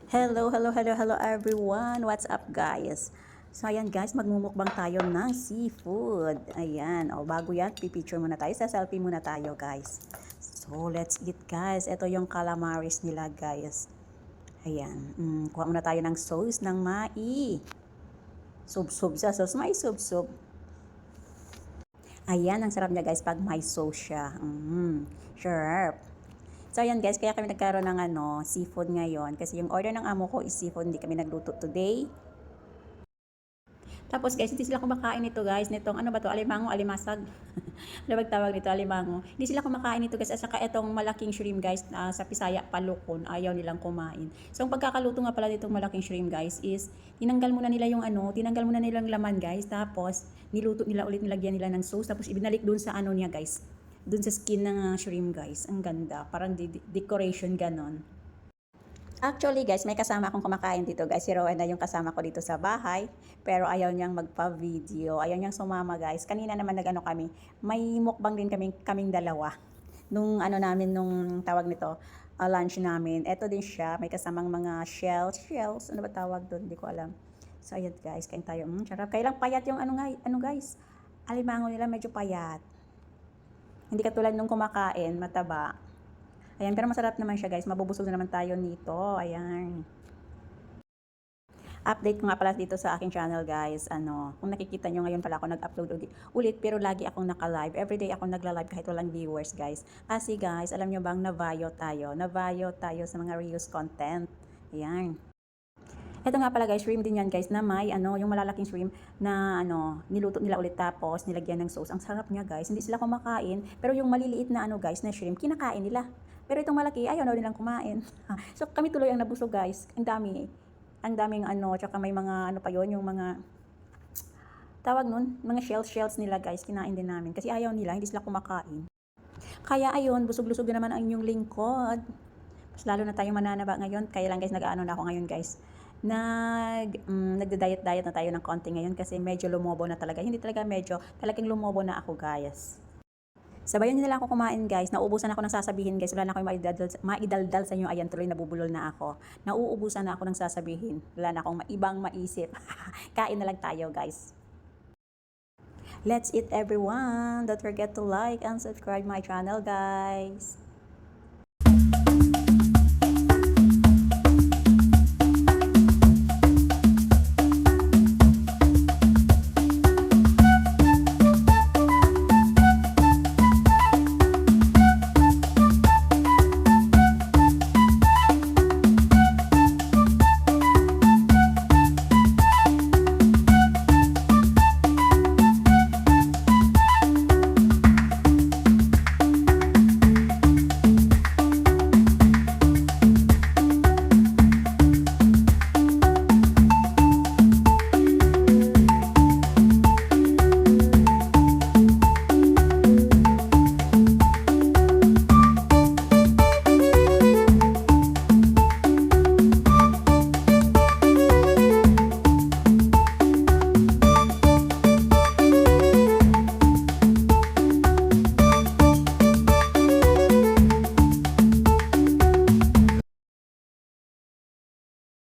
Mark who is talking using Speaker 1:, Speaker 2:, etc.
Speaker 1: Hello everyone! What's up guys? So ayan guys, magmumukbang tayo ng seafood. Ayan, bago yan, pipicture muna tayo, sa selfie muna tayo guys. So let's eat guys. Ito yung calamaris nila guys. Ayan, kuha muna tayo ng sauce ng mai. Sub-sub sa sauce, mai sub-sub. Ayan, ang sarap niya guys pag may sauce siya. Sharp. So ayan guys, kaya kami nagkaroon ng seafood ngayon kasi yung order ng amo ko is seafood, hindi kami nagluto today. Tapos guys, hindi sila kumakain nito guys, nitong ano ba to, alimango, alimasag. Ano ba tawag nito, alimango. Hindi sila kumakain nito guys, at saka itong malaking shrimp guys, sa Pisaya, palukon, ayaw nilang kumain. So ang pagkakaluto nga pala nitong malaking shrimp guys is, tinanggal muna nila yung tinanggal muna nila yung laman guys, tapos niluto nila ulit, nilagyan nila ng sauce, tapos ibinalik dun sa niya guys, dun sa skin ng shrimp guys. Ang ganda, parang decoration ganon. Actually guys, may kasama akong kumakain dito guys. Si Rowena yung kasama ko dito sa bahay. Pero ayaw niyang magpa-video. Ayaw niyang sumama guys. Kanina naman kami. May mukbang din kaming dalawa. Nung namin, nung tawag nito, lunch namin. Eto din siya. May kasamang mga shells. Ano ba tawag doon? Hindi ko alam. So ayan guys, kain tayo. Sarap. Kailang payat yung guys. Alimango nila medyo payat. Hindi katulad nung kumakain, mataba. Ayan, pero masarap naman siya guys. Mabubusog na naman tayo nito. Ayan. Update ko nga pala dito sa aking channel guys. Kung nakikita nyo ngayon pala ako nag-upload ulit, pero lagi akong naka-live. Everyday akong nagla-live kahit walang viewers guys. Kasi guys, alam nyo bang navayo tayo? Navayo tayo sa mga reuse content. Ayan. Ito nga pala guys, shrimp din yan guys na may yung malalaking shrimp na niluto nila ulit tapos nilagyan ng sauce. Ang sarap niya guys. Hindi sila kumakain, pero yung maliliit na guys na shrimp kinakain nila. Pero itong malaki ayaw na nilang kumain. So kami tuloy ang nabusog guys. Ang dami. Ang daming tsaka may mga pa yon, yung mga tawag nun, mga shells nila guys, kinain din namin kasi ayaw nila, hindi sila kumakain. Kaya ayun, busog-lusog na naman ang inyong lingkod. Mas lalo na tayong mananaba ngayon. Kaya lang guys, nag-ano na ako ngayon guys. Nagda-diet na tayo ng konti ngayon kasi medyo lumobo na talaga. Hindi talaga medyo, talagang lumobo na ako guys. Sabayan nila ako kumain guys. Nauubusan ako ng sasabihin guys. Wala na akong maidaldal sa inyo. Ayan, tuloy nabubulol na ako. Nauubusan na ako ng sasabihin. Wala na akong ibang maisip. Kain na lang tayo guys. Let's eat everyone. Don't forget to like and subscribe my channel guys.